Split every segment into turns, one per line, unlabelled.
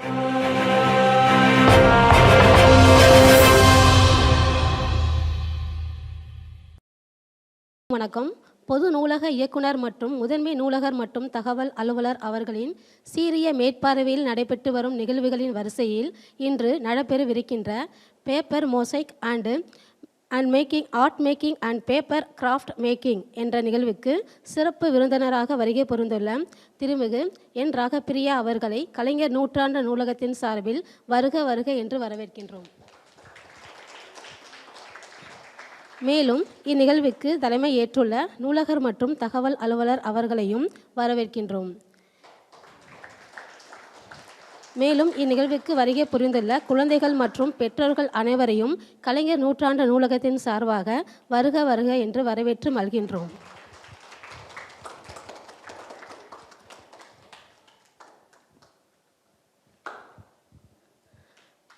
வணக்கம். பொது நூலக இயக்குனர் மற்றும் முதன்மை நூலகர் மற்றும் தகவல் அலுவலர் அவர்களின் சீரிய மேற்பார்வையில் நடைபெற்று வரும் நிகழ்வுகளின் வரிசையில் இன்று நடைபெறவிருக்கின்ற paper mosaic and making and paper craft making என்ற நிகழ்வுக்கு சிறப்பு விருந்தினராக வருகை புரிந்துள்ள திருமிகு என் ராகப்பிரியா அவர்களை கலைஞர் நூற்றாண்டு நூலகத்தின் சார்பில் வருக வருக என்று வரவேற்கின்றோம். மேலும் இந்நிகழ்வுக்கு தலைமை ஏற்றுள்ள நூலகர் மற்றும் தகவல் அலுவலர் அவர்களையும் வரவேற்கின்றோம். மேலும் இந்நிகழ்வுக்கு வருகை புரிந்துள்ள குழந்தைகள் மற்றும் பெற்றோர்கள் அனைவரையும் கலைஞர் நூற்றாண்டு நூலகத்தின் சார்பாக வருக வருக என்று வரவேற்று மகிழ்கின்றோம்.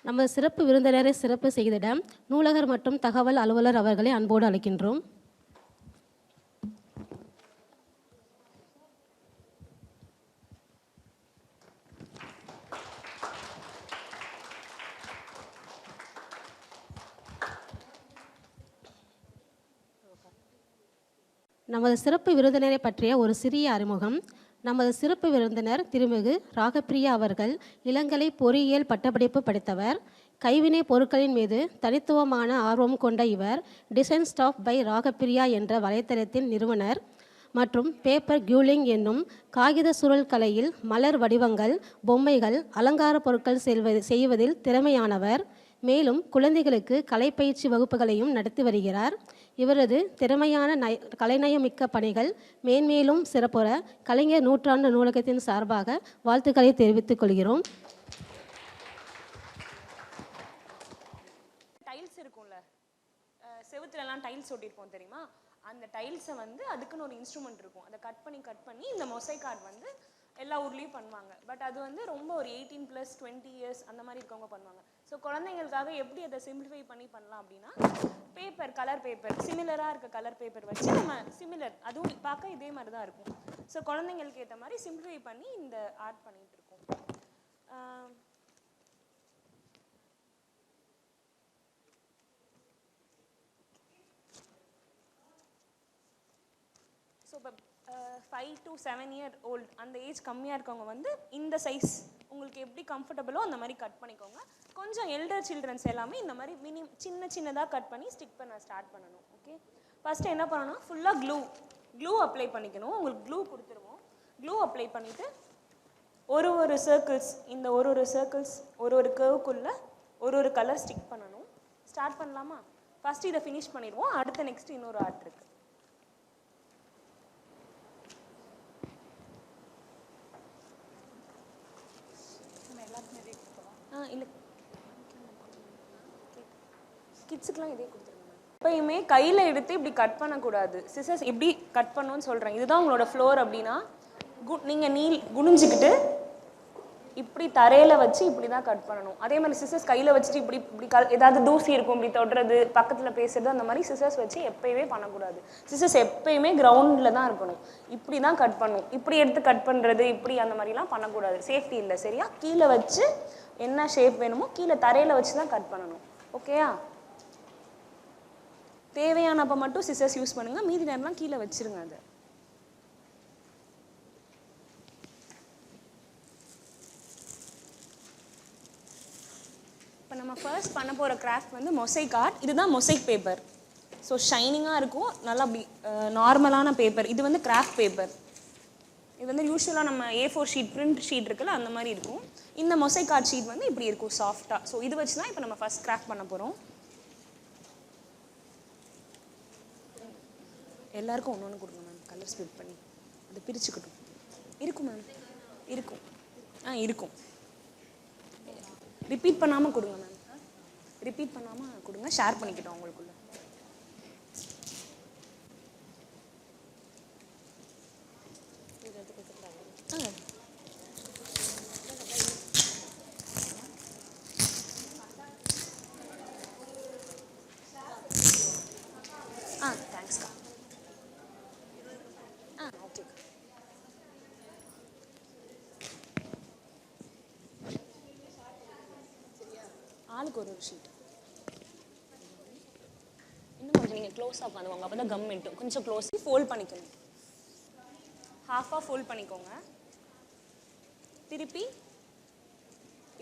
நமது சிறப்பு விருந்தினரை சிறப்பு செய்திட நூலகர் மற்றும் தகவல் அலுவலர் அவர்களை அன்போடு அழைக்கின்றோம். நமது சிறப்பு விருந்தினரை பற்றிய ஒரு சிறிய அறிமுகம். நமது சிறப்பு விருந்தினர் திருமிகு ராகப்பிரியா அவர்கள் இளங்கலை பொறியியல் பட்டப்படிப்பு படித்தவர். கைவினை பொருட்களின் மீது தனித்துவமான ஆர்வம் கொண்ட இவர் டிசைன் ஸ்டாஃப் பை ராகப்பிரியா என்ற வலைத்தளத்தின் நிறுவனர் மற்றும் பேப்பர் கியூலிங் என்னும் காகித சுருள் கலையில் மலர் வடிவங்கள், பொம்மைகள், அலங்கார பொருட்கள் செய்வதில் திறமையானவர். மேலும் குழந்தைகளுக்கு கலைப்பயிற்சி வகுப்புகளையும் நடத்தி வருகிறார். இவரது திறமையான கலைநயமிக்க பணிகள் மேன்மேலும் சிறப்புற கலைஞர் நூற்றாண்டு நூலகத்தின் சார்பாக வாழ்த்துக்களை தெரிவித்துக் கொள்கிறோம்.
டைல்ஸ் இருக்கும்ல, செவுத்துலலாம் டைல்ஸ் ஒட்டியிருப்போம் தெரியுமா? அந்த டைல்ஸை அதுக்குன்னு ஒரு இன்ஸ்ட்ருமெண்ட் இருக்கும். அதை கட் பண்ணி இந்த மொசைக் ஆர்ட் எல்லா ஊர்லேயும் பண்ணுவாங்க. பட் அது ரொம்ப ஒரு 18+ 20 இயர்ஸ் அந்த மாதிரி இருக்கவங்க பண்ணுவாங்க. ஸோ குழந்தைங்களுக்காக எப்படி அதை சிம்பிளிஃபை பண்ணலாம் அப்படின்னா, கலர் பேப்பர் சிமிலராக இருக்க கலர் பேப்பர் வச்சு நம்ம அதுவும் பார்க்க இதே மாதிரி தான் இருக்கும். ஸோ குழந்தைங்களுக்கு ஏற்ற மாதிரி சிம்பிளிஃபை பண்ணி இந்த ஆர்ட் பண்ணிகிட்டு இருக்கோம். ஸோ இப்போ 5 to 7 year old அந்த ஏஜ் கம்மியாக இருக்கவங்க இந்த சைஸ் உங்களுக்கு எப்படி கம்ஃபர்டபுளோ அந்த மாதிரி கட் பண்ணிக்கோங்க. கொஞ்சம் எல்டர் சில்ட்ரன்ஸ் எல்லாமே இந்த மாதிரி சின்னதாக கட் பண்ணி ஸ்டிக் பண்ண ஸ்டார்ட் பண்ணணும். ஓகே, ஃபஸ்ட்டு என்ன பண்ணணும், ஃபுல்லாக க்ளூ அப்ளை பண்ணிக்கணும். உங்களுக்கு க்ளூ கொடுத்துருவோம். க்ளூ அப்ளை பண்ணிவிட்டு ஒரு சர்க்கிள்ஸ் இந்த ஒரு சர்க்கிள்ஸ் ஒரு கர்வுக்குள்ளே ஒரு கலர் ஸ்டிக் பண்ணணும். ஸ்டார்ட் பண்ணலாமா? ஃபஸ்ட்டு இதை ஃபினிஷ் பண்ணிடுவோம். அடுத்த நெக்ஸ்ட் இன்னொரு ஆர்ட் இருக்குது. இல்லை, கிட்ஸுக்கெலாம் இதே கொடுத்துருங்க. எப்பயுமே கையில் எடுத்து இப்படி கட் பண்ணக்கூடாது. சிசர்ஸ் இப்படி கட் பண்ணணும்னு சொல்கிறேன். இதுதான் உங்களோட ஃப்ளோர் அப்படின்னா நீங்கள் குனிஞ்சிக்கிட்டு இப்படி தரையில் வச்சு இப்படி தான் கட் பண்ணணும். அதே மாதிரி சிசர்ஸ் கையில் வச்சுட்டு இப்படி ஏதாவது தூசி இருக்கும் இப்படி தொடுறது, பக்கத்தில் பேசுறது, அந்த மாதிரி சிசர்ஸ் வச்சு எப்பயுமே பண்ணக்கூடாது. சிசர்ஸ் எப்பயுமே கிரவுண்டில் தான் இருக்கணும். இப்படி தான் கட் பண்ணணும். இப்படி எடுத்து கட் பண்ணுறது இப்படி அந்த மாதிரிலாம் பண்ணக்கூடாது. சேஃப்டி இல்லை. சரியா? கீழே வச்சு என்ன ஷேப் வேணுமோ கீழே தரையில் வச்சு தான் கட் பண்ணணும். ஓகேயா? தேவையானப்போ மட்டும் சிசர்ஸ் யூஸ் பண்ணுங்கள். மீதி நேரம்லாம் கீழே வச்சுருங்க. அதை இப்போ நம்ம ஃபர்ஸ்ட் பண்ண போகிற கிராஃப்ட் மொசைக் ஆர்ட். இதுதான் மொசைக் பேப்பர். ஸோ ஷைனிங்காக இருக்கும். நல்லா அப்படி நார்மலான பேப்பர். இது கிராஃப்ட் பேப்பர். இது யூஸ்வலாக நம்ம A4 ஷீட் பிரிண்ட் ஷீட் இருக்குல்ல, அந்த மாதிரி இருக்கும். இந்த மொசைக் ஆர்ட் ஷீட் இப்படி இருக்கும், சாஃப்டாக. ஸோ இது வச்சு தான் இப்போ நம்ம ஃபர்ஸ்ட் கிராஃப்ட் பண்ண போகிறோம். எல்லாருக்கும் ஒன்று கொடுங்க மேம், கலர் ஸ்ப்ளிட் பண்ணி அதை பிரிச்சுக்கிட்டோம். இருக்கும் மேம், இருக்கும். இருக்கும். ரிப்பீட் பண்ணாமல் கொடுங்க மேம். ரிப்பீட் பண்ணாமல் கொடுங்க. ஷேர் பண்ணிக்கிட்டோம் உங்களுக்குள்ள. தேங்க்ஸ்க்கா. ஓகே. ஆளுக்கு ஒரு ஷீட். இன்னும் கொஞ்சம் நீங்கள் க்ளோஸாக உட்காந்துவாங்க, அப்போ தான் கம் எட்டும். கொஞ்சம் க்ளோஸ் ஃபோல்ட் பண்ணிக்கணும். ஹாஃபாக ஃபோல்ட் பண்ணிக்கோங்க. திருப்பி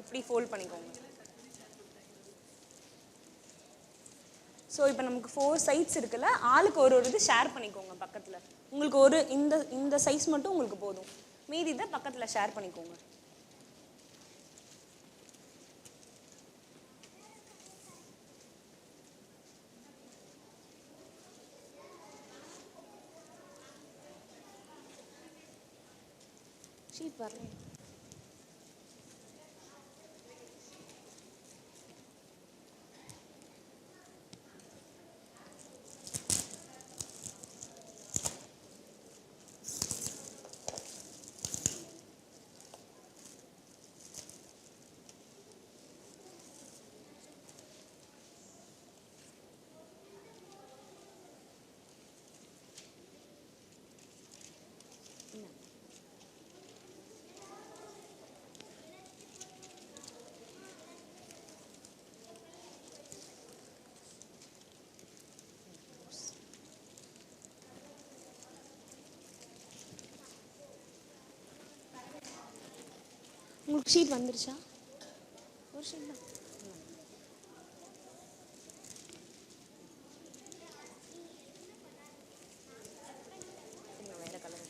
இப்படி ஃபோல்ட் பண்ணிக்கோங்க. ஸோ இப்போ நமக்கு 4 சைட்ஸ் இருக்குல்ல, ஆளுக்கு ஒரு இது ஷேர் பண்ணிக்கோங்க பக்கத்தில். உங்களுக்கு ஒரு இந்த சைஸ் மட்டும் உங்களுக்கு போதும், மீதி இதை பக்கத்தில் ஷேர் பண்ணிக்கோங்க. ஷீட் வரல. உங்களுக்கு ஷீட் வந்துருச்சா? ஒரு ஷீட் தான். வேற கலர்.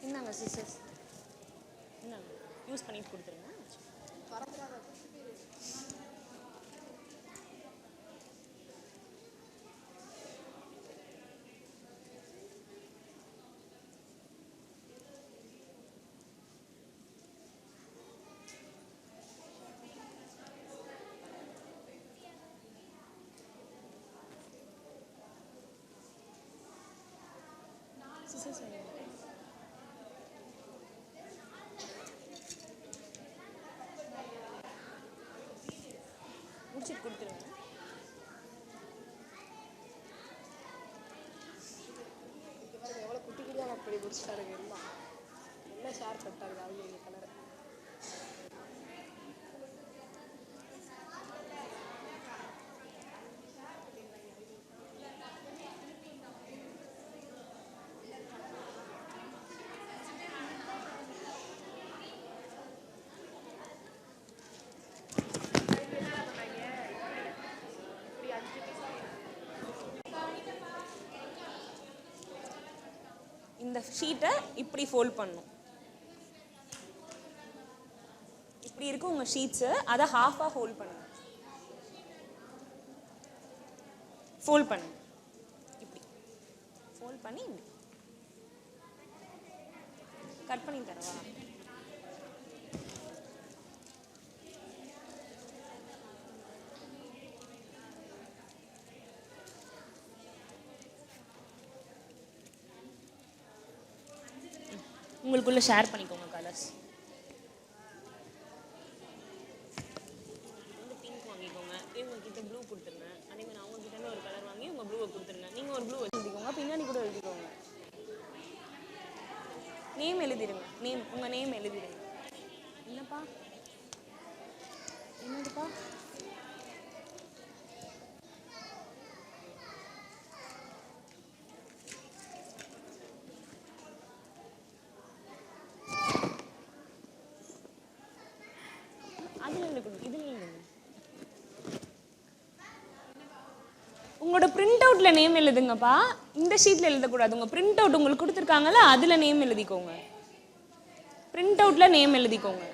என்னங்க சிஸ்டர்ஸ், என்னங்க யூஸ் பண்ணிட்டு கொடுத்துருங்க. சிஸ்டர்ஸ் முடிச்சுட்டு கொடுத்துருங்க.
எவ்வளோ குட்டி குட்டியாக அப்படி முடிச்சிட்டாருங்க. எல்லாம் எல்லாம் ஷேர் பண்ணிட்டாங்க அவங்க கலரை.
இந்த ஷீட்டை இப்படி ஃபோல்ட் பண்ணணும். இப்படி இருக்கு உங்க ஷீட்ஸு, அதை ஹாஃபாக ஃபோல்ட் பண்ணுங்க. ஃபோல்ட் பண்ணுங்க. இப்படி ஃபோல்ட் பண்ணி இப்படி கட் பண்ணி தரவா? உங்களுக்குள்ள ஷேர் பண்ணிக்கோங்க கலர்ஸ். வந்து பிங்க் வாங்கிக்கோங்க, இவங்ககிட்ட ப்ளூ கொடுத்துருங்க. அதே மாதிரி அவங்க கிட்ட ஒரு கலர் வாங்கி உங்கள் ப்ளூவை கொடுத்துருங்க. நீங்கள் ஒரு ப்ளூ எழுதிக்கோங்க, பின்னாடி கூட எழுதிக்கோங்க. நேம் எழுதிடுங்க. உங்கள் நேம் எழுதிடுங்க. என்னப்பா என்னதுப்பா? உங்களோட பிரிண்ட் அவுட்ல நேம் எழுதுங்கப்பா. இந்த ஷீட்ல எழுதக்கூடாது. உங்க பிரிண்ட் அவுட் உங்களுக்கு கொடுத்துருக்காங்கல்ல, அதுல நேம் எழுதிக்கோங்க. பிரிண்ட் அவுட்ல நேம் எழுதிக்கோங்க.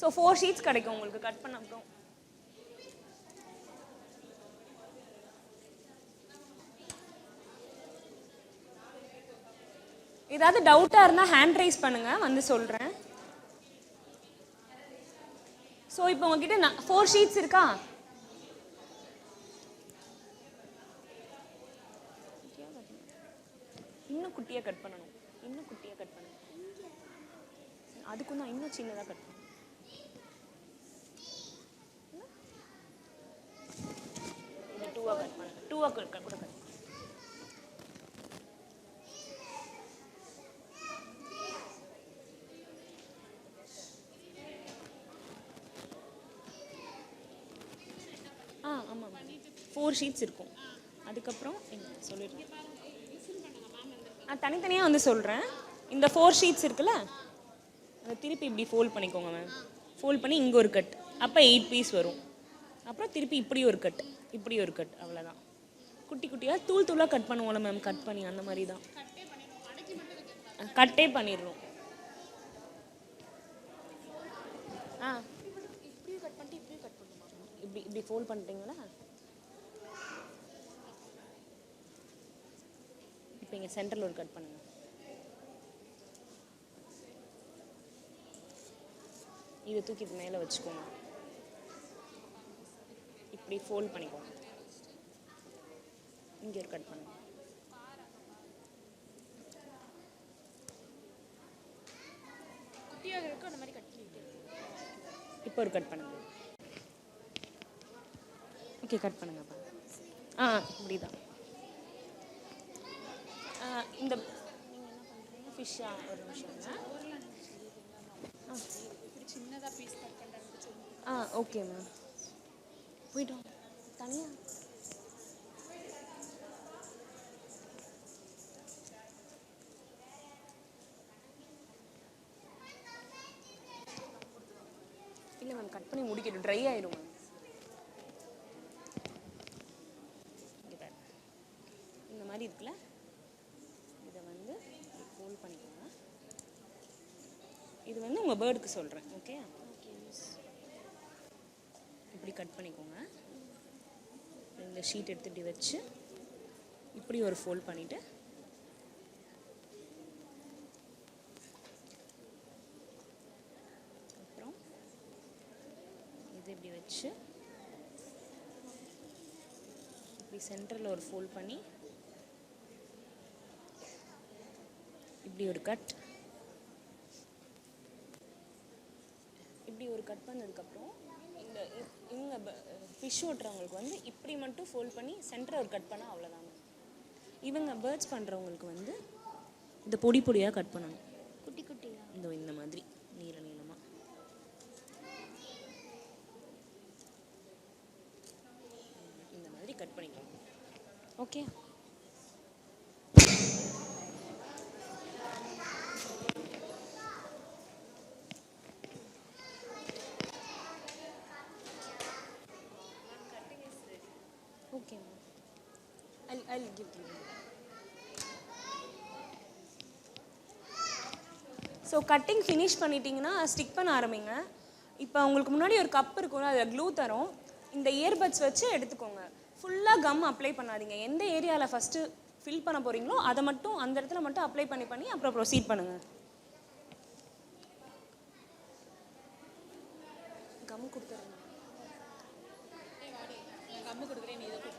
ஸோ 4 ஷீட்ஸ் கிடைக்கும் உங்களுக்கு கட் பண்ண அப்புறம். ஏதாவது டவுட்டாக இருந்தால் ஹேண்ட் ரைஸ் பண்ணுங்கள், வந்து சொல்கிறேன். ஸோ இப்போ உங்ககிட்ட 4 ஷீட்ஸ் இருக்கா? இன்னும் குட்டியாக கட் பண்ணணும், இன்னும் குட்டியாக கட் பண்ணணும். அதுக்கும் தான் இன்னும் சின்னதாக கட் பண்ணணும். இந்த 2ஆக கட் பண்ணுங்க, 2ஆக கூட கட் பண்ணுங்க. ஆமாம், 4 ஷீட்ஸ் இருக்கும். அதுக்கப்புறம் சொல்லிடுறேன், தனித்தனியாக வந்து சொல்கிறேன். இந்த 4 ஷீட்ஸ் இருக்குல்ல, அதை திருப்பி இப்படி ஃபோல்ட் பண்ணிக்கோங்க மேம். ஃபோல்ட் பண்ணி இங்கே ஒரு கட், அப்போ 8 பீஸ் வரும். அப்புறம் திருப்பி இப்படி ஒரு கட், இப்படி ஒரு கட், அவ்வளோதான். குட்டி குட்டியாக தூள் தூளாக கட் பண்ணுவோம்ல மேம், கட் பண்ணி அந்த மாதிரி தான் கட்டே பண்ணிடுறோம். இப்படியும் கட் பண்ணிட்டு இப்படியும் கட் பண்ணுமா? இப்படி ஃபோல்ட் பண்ணிட்டீங்களா? இப்போ இங்கே சென்டரில் ஒரு கட் பண்ணுங்க. இதை தூக்கி இது மேலே வச்சுக்கோங்க. இப்படி ஃபோல்ட் பண்ணிக்கோங்க. இங்கே ஒரு கட் பண்ணுங்க. குட்டியாக இருக்கும், அந்த மாதிரி கட் பண்ணிட்டு இப்போ ஒரு கட் பண்ணுங்க. ஓகே, கட் பண்ணுங்கப்பா. இப்படி தான். இந்த நீங்கள் என்ன பண்ணுறீங்க? ஃபிஷ்ஷா? ஒரு நிமிஷம். சின்னதாக பீஸ் கட் பண்ணுறாங்க. ஓகே மேம், போய்ட்டோம் தனியாக. இல்லை மேம், கட் பண்ணி முடிக்கட்டும், ட்ரை ஆயிடும் மேம். இந்த மாதிரி இருக்குல்ல, இதை வந்து ஃபோல்ட் பண்ணிக்கோங்க. இது வந்து உங்கள் பேர்டுக்கு சொல்கிறேன். ஓகே, இப்படி கட் பண்ணிக்கோங்க. இந்த ஷீட் எடுத்து இப்படி வச்சு இப்படி ஒரு ஃபோல்ட் பண்ணிவிட்டு அப்புறம் இது இப்படி வச்சு இப்படி சென்டரில் ஒரு ஃபோல்ட் பண்ணி இப்படி ஒரு கட், இப்படி ஒரு கட் பண்ணதுக்கப்புறம் இந்த இவங்க ஃபிஷ் ஓட்டுறவங்களுக்கு வந்து இப்படி மட்டும் ஃபோல்ட் பண்ணி சென்டரை ஒரு கட் பண்ணால் அவ்வளோதாங்க. இவங்க பேர்ட்ஸ் பண்ணுறவங்களுக்கு வந்து இந்த பொடி பொடியாக கட் பண்ணணும், குட்டி குட்டியாக, இந்த மாதிரி நீள நீளமாக. இந்த மாதிரி கட் பண்ணிக்கலாம். Okay, okay ma'am. I'll give you. So cutting finish பண்ணிட்டீங்கன்னா ஸ்டிக் பண்ண ஆரம்பிங்க. இப்போ உங்களுக்கு முன்னாடி ஒரு கப் இருக்கும், அதில் க்ளூ தரும். இந்த இயர்பட்ஸ் வச்சு எடுத்துக்கோங்க. ஃபுல்லாக கம் அப்ளை பண்ணாதீங்க. எந்த ஏரியாவில் ஃபஸ்ட்டு ஃபில் பண்ண போகிறீங்களோ அதை மட்டும் அந்த இடத்துல மட்டும் அப்ளை பண்ணி அப்புறம் ப்ரொசீட் பண்ணுங்கள். கம் கொடுத்துருங்க. கம்மு கொடுக்குறேன், நீ இதை கொடுக்குறேன்.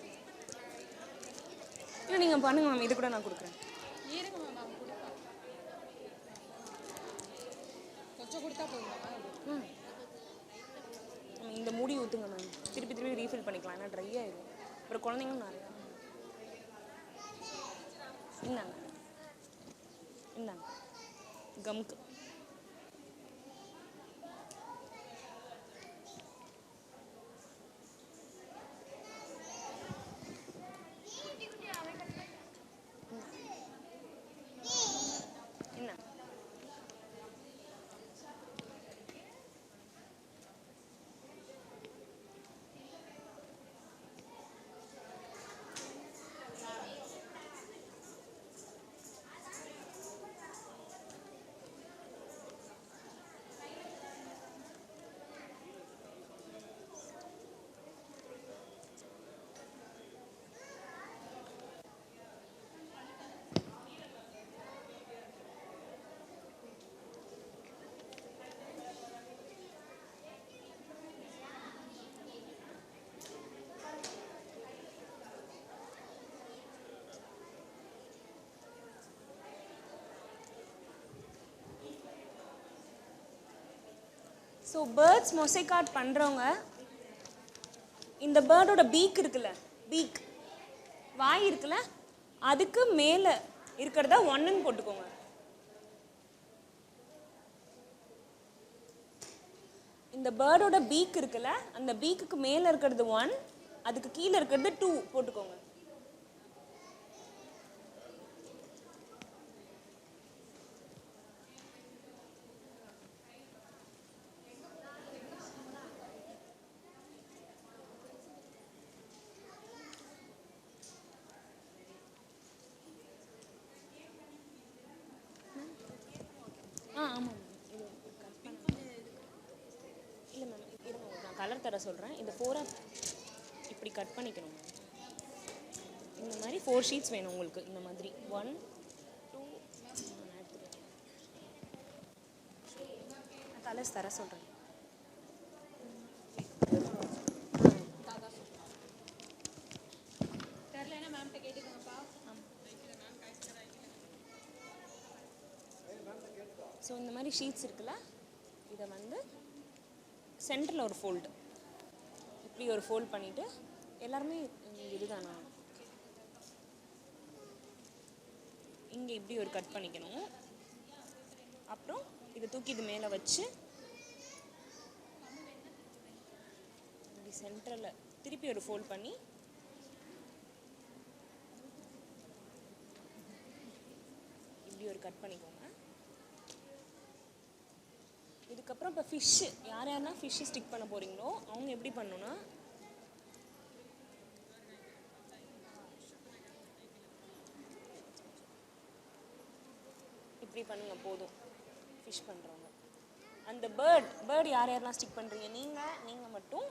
இல்லை நீங்கள் பண்ணுங்க மேம், இது கூட நான் கொடுக்குறேன். இருங்க மேம், நான் கொடுப்பேன். கொஞ்சம் கொடுத்தா போதுமா? இந்த மூடி ஊற்றுங்க மேம், திருப்பி திருப்பி ரீஃபில் பண்ணிக்கலாம், ஏன்னா ட்ரை ஆயிடும். அப்புறம் குழந்தைங்களும் நிறையா. இந்தாங்க இந்தாங்க கம்க்கு. ஸோ பேர்ட்ஸ் மொசைக் ஆர்ட் பண்ணுறவங்க இந்த பேர்டோட பீக் இருக்குல்ல, பீக் வாய் இருக்குல்ல, அதுக்கு மேலே இருக்கிறதா 1ன்னு போட்டுக்கோங்க. இந்த பேர்டோட பீக் இருக்குல்ல, அந்த பீக்குக்கு மேலே இருக்கிறது 1, அதுக்கு கீழே இருக்கிறது 2 போட்டுக்கோங்க. ஆமாம் இது இல்லை மேம், இருங்க நான் கலர் தர சொல்கிறேன். இந்த 4 இப்படி கட் பண்ணிக்கணும் மேம். இந்த மாதிரி 4 ஷீட்ஸ் வேணும் உங்களுக்கு. இந்த மாதிரி 1 2 நான் கலர்ஸ் தர சொல்கிறேன். ஸோ இந்த மாதிரி ஷீட்ஸ் இருக்குல்ல, இதை வந்து சென்டரில் ஒரு ஃபோல்டு, இப்படி ஒரு ஃபோல்ட் பண்ணிவிட்டு, எல்லாருமே இதுதானா, இங்கே இப்படி ஒரு கட் பண்ணிக்கணும். அப்புறம் இதை தூக்கி இது மேலே வச்சு இப்படி சென்டரில் திருப்பி ஒரு ஃபோல்ட் பண்ணி இப்படி ஒரு கட் பண்ணிக்கோங்க. இதுக்கப்புறம் இப்போ ஃபிஷ்ஷு, யார் ஃபிஷ்ஷு ஸ்டிக் பண்ண போகிறீங்களோ அவங்க எப்படி பண்ணணுன்னா, இப்படி பண்ணுங்க போதும். ஃபிஷ் பண்ணுறவங்க அந்த பேர்ட் யாரெல்லாம் ஸ்டிக் பண்ணுறீங்க, நீங்கள் மட்டும்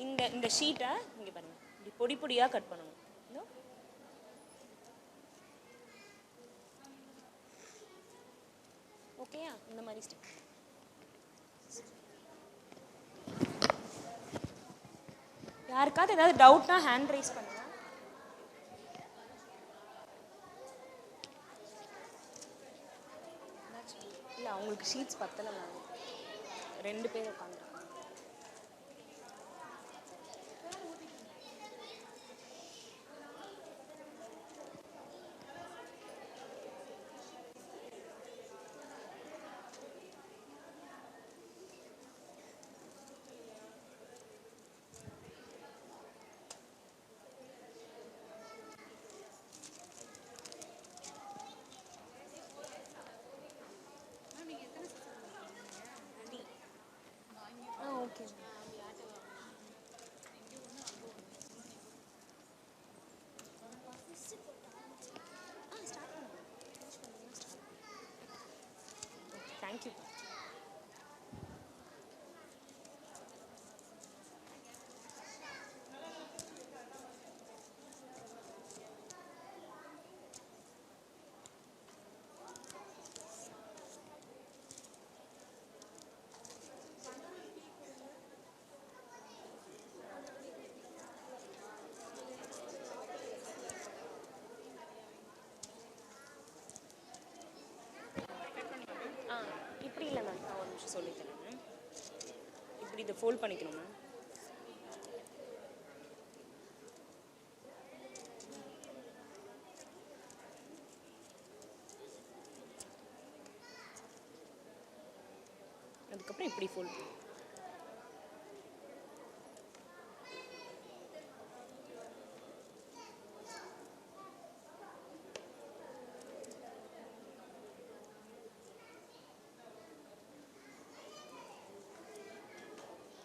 இந்த ஷீட்டை இங்கே பாருங்கள், இப்படி பொடி பொடியாக கட் பண்ணணும். ஓகேயா? இந்த மாதிரி ஸ்டிக். யாருக்காவது ஏதாவது டவுட்னா ஹேண்ட் ரைஸ் பண்ணுங்க. இல்லை அவங்களுக்கு ஷீட்ஸ் பத்தலை மேம், 2 பேர் உட்காந்துருக்காங்க. ஓகே. தேங்க்யூ. இப்படி இல்லை மேம், நான் ஒரு நிமிஷம் சொல்லித்தரேன் மேம். இப்படி இதை ஃபோல்ட் பண்ணிக்கணும் மேம். அதுக்கப்புறம் இப்படி ஃபோல்ட் பண்ணணும்.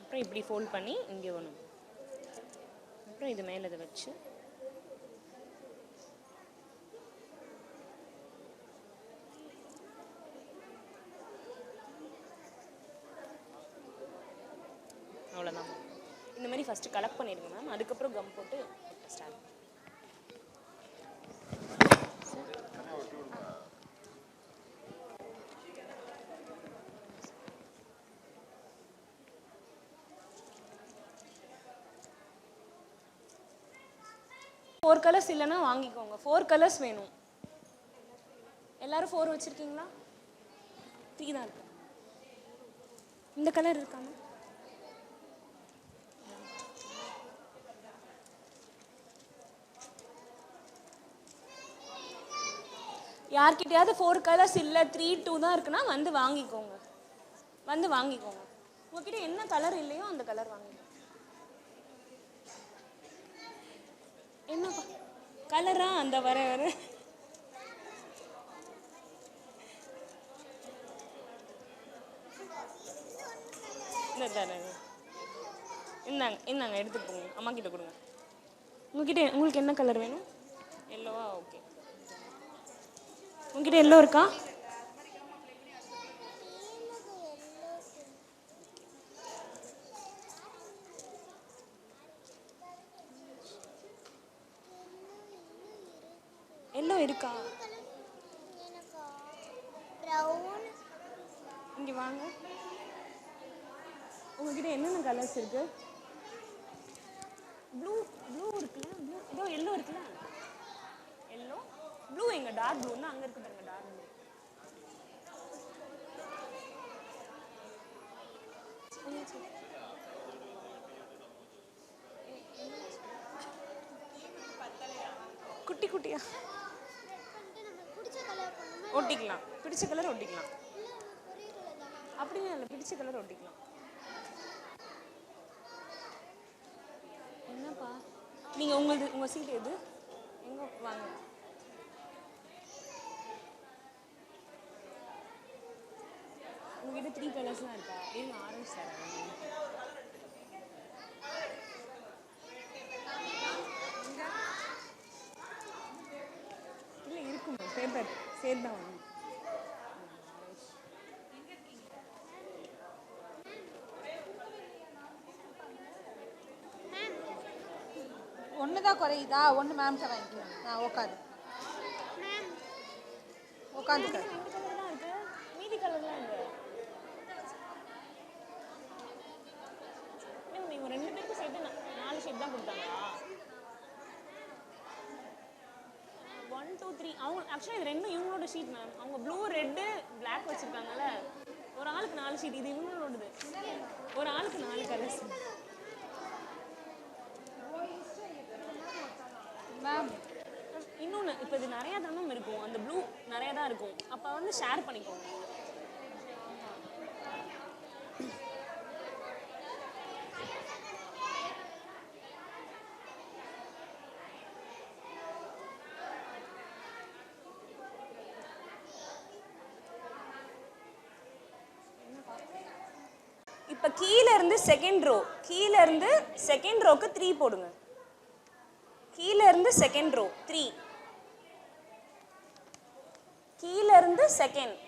அப்புறம் இப்படி ஃபோல்ட் பண்ணி இங்கே வேணும். அப்புறம் இது மேலே இதை வச்சு அவ்வளோதான். இந்த மாதிரி ஃபஸ்ட்டு கலெக்ட் பண்ணிடுங்க மேம், அதுக்கப்புறம் கம் போட்டு ஸ்டார்ட். ஃபோர் கலர்ஸ் இல்லைன்னா வாங்கிக்கோங்க. 4 கலர்ஸ் வேணும். எல்லாரும் 4 வச்சுருக்கீங்களா? 3 தான் இருக்கு. இந்த கலர் இருக்காமா? யார்கிட்டயாவது 4 கலர்ஸ் இல்லை 3, 2 தான் இருக்குன்னா வந்து வாங்கிக்கோங்க. உங்ககிட்ட என்ன கலர் இல்லையோ அந்த கலர் வாங்கிக்கோங்க. என்னப்பா கலரா? அந்த வர இந்த தரேன். இந்தாங்க எடுத்துட்டு போங்க. அம்மா கிட்ட கொடுங்க. உங்களுக்கு என்ன கலர் வேணும்? எல்லோவா? ஓகே. உங்ககிட்ட எல்லோ இருக்கா? எல்லோ இருக்கா? இங்கே வாங்க. உங்ககிட்ட என்னென்ன கலர்ஸ் இருக்கு? ப்ளூ இருக்குல்ல? ப்ளூ எல்லோ இருக்குல்ல? எல்லோ ப்ளூ எங்க? டார்க் ப்ளூன்னா அங்கே இருக்கு பாருங்க. Dark blue. குட்டி குட்டியா ஒட்டிக்கலாம். பிடிச்ச கலர் ஒட்டிக்கலாம். அப்படியே இல்லை, பிடிச்ச கலர் ஒட்டிக்கலாம். என்னப்பா நீங்கள் உங்கள் சீட் எது? எங்கே வாங்க. உங்ககிட்ட 3 கலர்ஸ்லாம் இருக்கா? இருங்க ஆரஞ்சு தரேன். இல்லை இருக்குமா? பேப்பர் சேர்த்து தான் வாங்க.
ஒன்று தான் குறையுதா? ஒன்று மேம்கிட்ட வாங்கிக்கலாம். உட்காந்து உட்காந்துக்க.
2 கலர் தான் இருக்கு. மீதி கலர்லாம் இருக்கு. நீங்கள் 2 பேருக்கும் சேர்த்து 4 ஷீட் தான் கொடுத்தாங்களா? 1, 2, 3. அவங்க ஆக்சுவலாக இது 2 இவங்களோட ஷீட் மேம். அவங்க ப்ளூ, ரெட்டு, பிளாக் வச்சுருக்காங்கல்ல. ஒரு ஆளுக்கு 4 ஷீட். இது இவங்களோடது. ஒரு ஆளுக்கு 4 கலர்ஸ்.
மேம்
இன்னொன்று, இப்போ இது நிறையா தான் மேம் இருக்கும். அந்த ப்ளூ நிறையா தான் இருக்கும். அப்போ வந்து ஷேர் பண்ணிக்கோங்க. இப்போ கீழே இருந்து செகண்ட் ரோக்கு 3 போடுங்க. கீழே இருந்து செகண்ட் ரோ 3. கீழே இருந்து செகண்ட்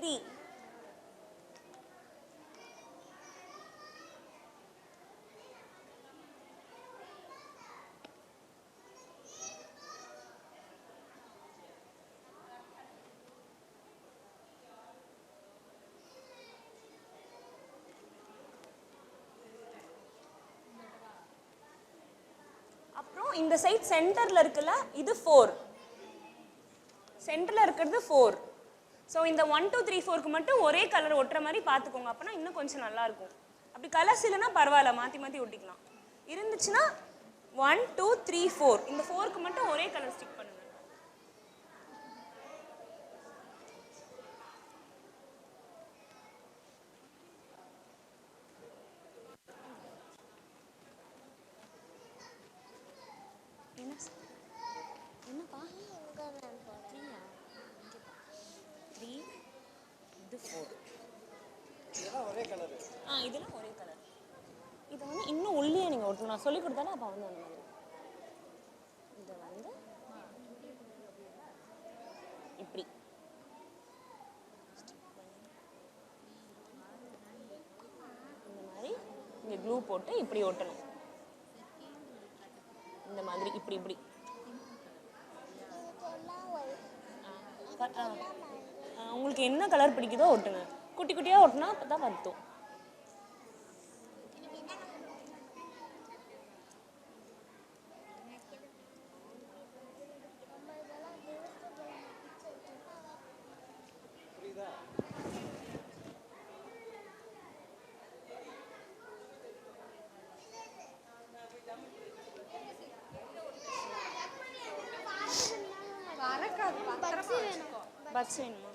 3. அப்புறம் இந்த சைட் சென்டர்ல இருக்குல்ல, இது 4. சென்டர்ல இருக்கிறது 4. ஸோ இந்த 1, 2, 3, 4க்கு மட்டும் ஒரே கலர் ஒட்டுற மாதிரி பார்த்துக்கோங்க. அப்போனா இன்னும் கொஞ்சம் நல்லா இருக்கும். அப்படி கலர்ஸ் இல்லைன்னா பரவாயில்ல, மாற்றி ஒட்டிக்கலாம். இருந்துச்சுன்னா 1, 2, 3, 4 இந்த 4க்கு மட்டும் ஒரே கலர் ஸ்டிக் பண்ணுங்க. என்னப்பா 3 இது 4. இதெல்லாம் ஒரே கலர். இதெல்லாம் ஒரே கலர். இது வந்து இன்னும் உள்ளே நீங்கள் ஒட்டணும். நான் சொல்லி கொடுத்தாலும் அப்போ வந்து அந்த மாதிரி இதை வந்து இப்படி இந்த மாதிரி இங்கே க்ளூ போட்டு இப்படி ஒட்டணும். இந்த மாதிரி இப்படி உங்களுக்கு என்ன கலர் பிடிக்குதோ ஒட்டுங்க. குட்டி குட்டியாக ஒட்டினா அப்போ தான் வருத்தும். பட்ஸ் வேணுமா?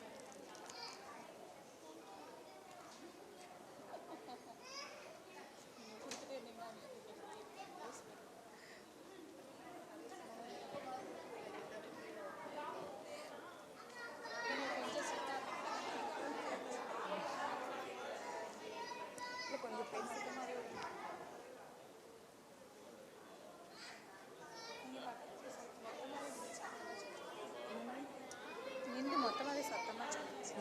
நின்று மொத்தமாகவே சத்தமாக சொல்லுச்சு.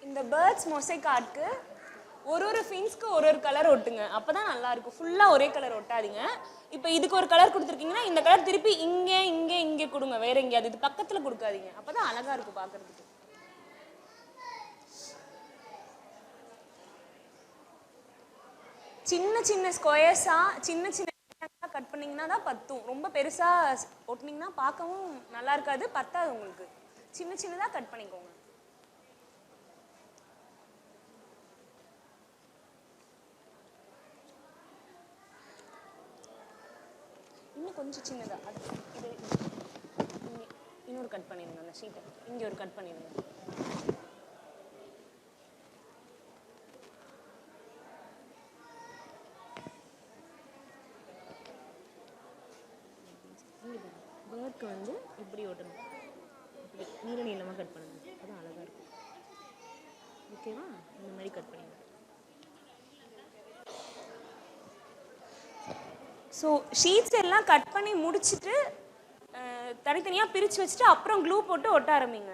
இந்த பேர்ட்ஸ் மொசைக் ஆர்ட்க்கு ஒரு ஃபின்ஸ்க்கு ஒரு கலர் ஒட்டுங்க. அப்பதான் நல்லா இருக்கும். ஃபுல்லா ஒரே கலர் ஒட்டாதீங்க. இப்போ இதுக்கு ஒரு கலர் கொடுத்துருக்கீங்கன்னா இந்த கலர் திருப்பி இங்கே இங்கே இங்கே கொடுங்க, வேற எங்கேயாவது. இது பக்கத்துல கொடுக்காதீங்க, அப்பதான் அழகா இருக்கும் பார்க்கறதுக்கு. சின்ன சின்ன ஸ்கொயர்ஸா சின்ன சின்ன கட் பண்ணீங்கன்னா தான் பத்தும். ரொம்ப பெருசா ஒட்டினீங்கன்னா பார்க்கவும் நல்லா இருக்காது, பத்தாது உங்களுக்கு. சின்ன சின்னதா கட் பண்ணிக்கோங்க. இன்னும் கொஞ்சம் சின்னதா அது இது இன்னொரு கட் பண்ணிடுங்க. அந்த ஷீட்டை இங்கே ஒரு கட் பண்ணிடுங்க. பேர்க்கு வந்து இப்படி ஓட்டணும், இப்படி நீள நீளமாக கட் பண்ணுங்க, அதுதான் அழகாக இருக்கும். ஓகேவா? இந்த மாதிரி கட் பண்ணிடுங்க. ஸோ ஷீட்ஸ் எல்லாம் கட் பண்ணி முடிச்சுட்டு தனித்தனியாக பிரித்து வச்சுட்டு அப்புறம் க்ளூ போட்டு ஒட்ட ஆரம்பிங்க.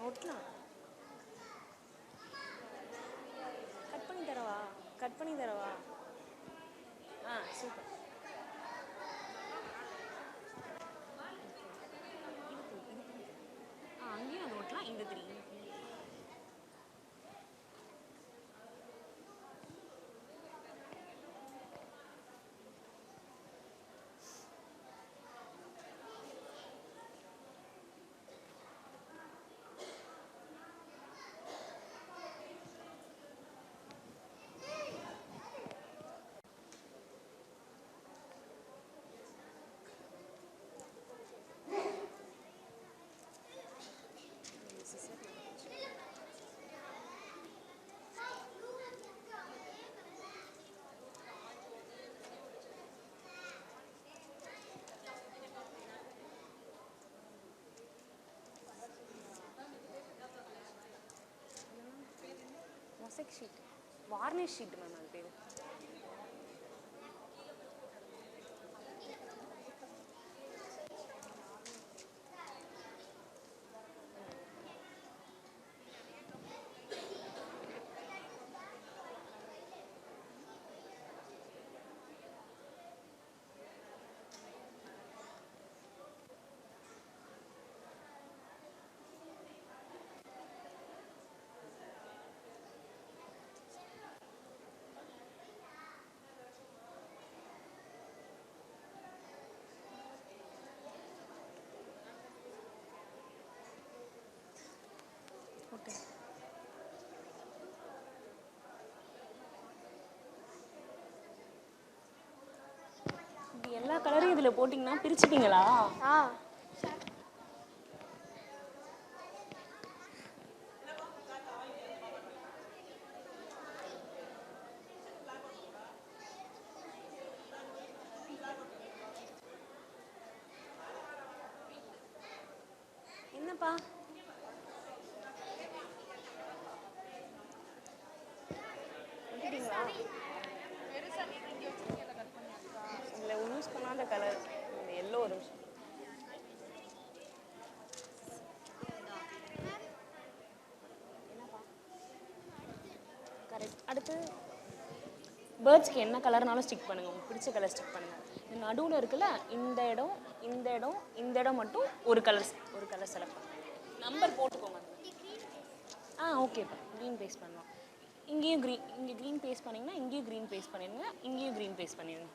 ஒட்டலாம். கட் பண்ணி தரவா? சூப்பர். அங்கேயும் அது ஒட்டலாம். இந்த தெரியும். Mosaic sheet, varnish sheet ma'am அது பேர். ஓகே. இது எல்லா கலரையும் இதில் போட்டிங்கன்னா பிரிச்சுட்டீங்களா? என்னப்பா இதில் யூஸ் பண்ணாத கலர் இந்த எல்லோ. ஒரு நிமிஷம். கரெக்ட். அடுத்து பேர்ட்ஸ்க்கு என்ன கலர்னாலும் ஸ்டிக் பண்ணுங்கள், உங்களுக்கு பிடிச்ச கலர் ஸ்டிக் பண்ணுங்கள். இந்த நடுவில் இருக்குல்ல, இந்த இடம் இந்த இடம் இந்த இடம் மட்டும் ஒரு கலர் செலக்ட் பண்ணுங்கள். நம்பர் போட்டுக்கோங்க. ஓகேப்பா, க்ரீன் பேஸ்ட் பண்ணலாம். இங்கேயும் இங்கே க்ரீன் பேஸ்ட் பண்ணிங்கன்னா இங்கேயும் க்ரீன் பேஸ்ட் பண்ணிடுங்க, இங்கேயும் க்ரீன் பேஸ்ட் பண்ணிடுங்க.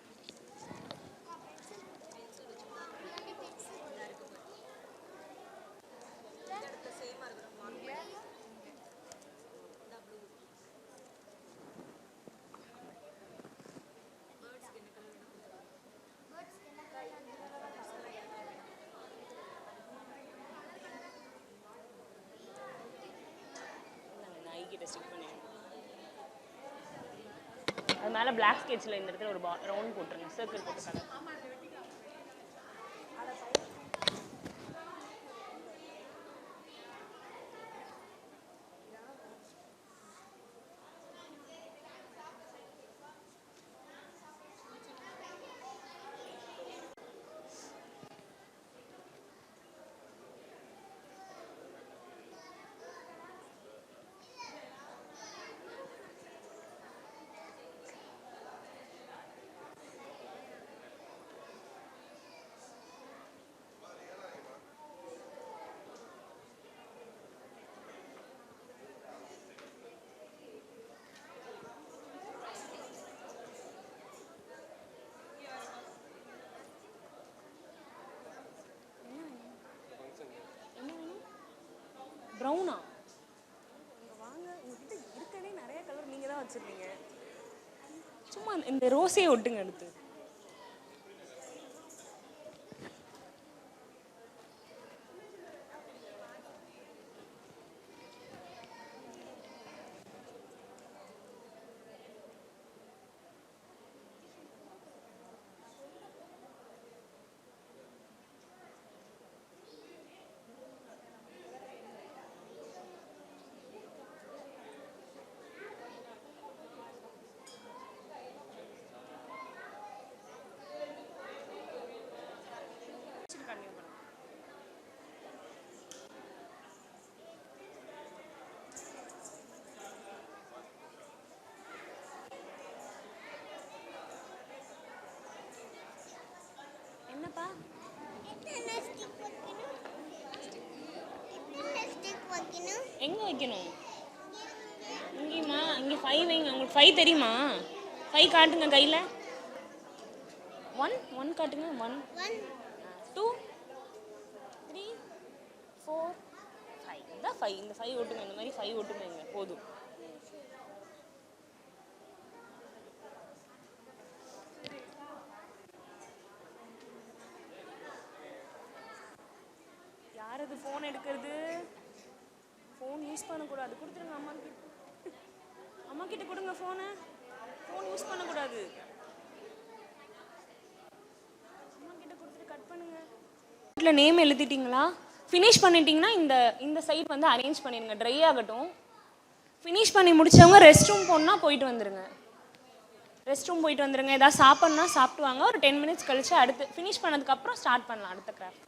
ஸ்டிக் பண்ணிடுங்க. அது மேலே பிளாக் ஸ்கெட்சில் இந்த இடத்துல ஒரு ரவுண்ட் போட்டுருங்க, சர்க்கிள் போட்டு கலர். ப்ரௌனா? வாங்க, உங்ககிட்ட இருக்கவே நிறைய கலர் நீங்கள் தான் வச்சுருக்கீங்க. சும்மா இந்த ரோஸே ஒட்டுங்க அடுத்து. என்னப்பா எங்கே வைக்கணும்? இங்கேயுமா? இங்கே 5 வைங்க. உங்களுக்கு 5 தெரியுமா? 5 காட்டுங்க கையில். 1 காட்டுங்க. 1 2 3 4 5. இதான் 5. இந்த 5 ஒட்டுங்க. இந்த மாதிரி 5 ஒட்டுங்க. போதும். யாரது ஃபோன் எடுக்கிறது? ஃபோன் யூஸ் பண்ணக்கூடாது. கொடுத்துருங்க அம்மா கிட்ட. அம்மா கிட்ட கொடுங்க ஃபோனை. ஃபோன் யூஸ் பண்ணக்கூடாது. அம்மா கிட்ட கொடுத்துட்டு கட் பண்ணுங்க. வீட்டில் நேம் எழுதிட்டிங்களா? ஃபினிஷ் பண்ணிட்டீங்கன்னா இந்த சைட் வந்து அரேஞ்ச் பண்ணிடுங்க, ட்ரை ஆகட்டும். ஃபினிஷ் பண்ணி முடிச்சவங்க ரெஸ்ட் ரூம் போகணுன்னா போயிட்டு வந்துடுங்க. ஏதாவது சாப்பிட்ணுன்னா சாப்பிட்டு வாங்க. ஒரு 10 மினிட்ஸ் கழிச்சு அடுத்து ஃபினிஷ் பண்ணதுக்கப்புறம் ஸ்டார்ட் பண்ணலாம் அடுத்த கிராஃப்ட்.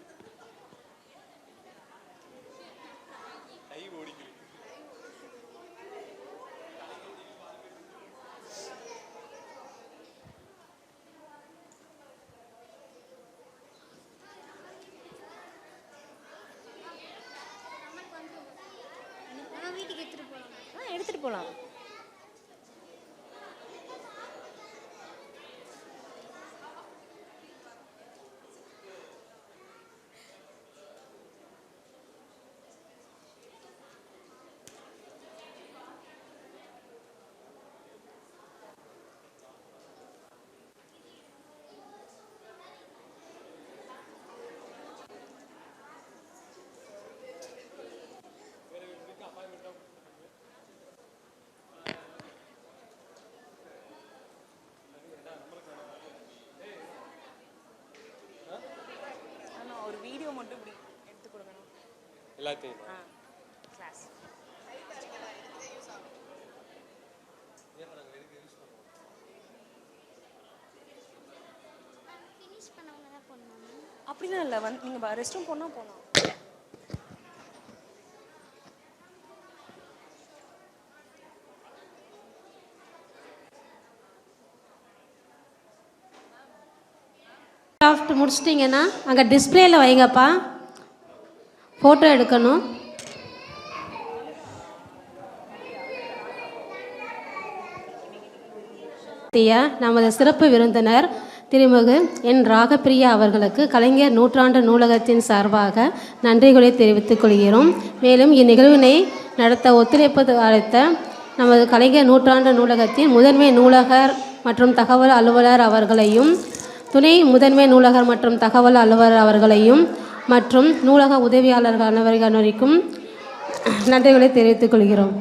எடுத்துட்டு போகலாம். வீடியோ மட்டும் இப்படி எடுத்து கொடுக்கணும் எல்லாத்தையும். கிளாஸ் அப்படிதான் இல்லை. நீங்கள் ரெஸ்ட் ரூம் போனால்
கிராஃப்ட் முடிச்சிட்டிங்கன்னா அங்கே டிஸ்பிளேயில் வைங்கப்பா, ஃபோட்டோ எடுக்கணும். நமது சிறப்பு விருந்தினர் திருமிகு என் ராகப்பிரியா அவர்களுக்கு கலைஞர் நூற்றாண்டு நூலகத்தின் சார்பாக நன்றிகளை தெரிவித்துக் கொள்கிறோம். மேலும் இந்நிகழ்வினை நடத்த ஒத்துழைப்பு அளித்த நமது கலைஞர் நூற்றாண்டு நூலகத்தின் முதன்மை நூலகர் மற்றும் தகவல் அலுவலர் அவர்களையும், துணை முதன்மை நூலகர் மற்றும் தகவல் அலுவலர் அவர்களையும் மற்றும் நூலக உதவியாளர்கள் அனைவருக்கும் நன்றிகளை தெரிவித்துக் கொள்கிறோம்.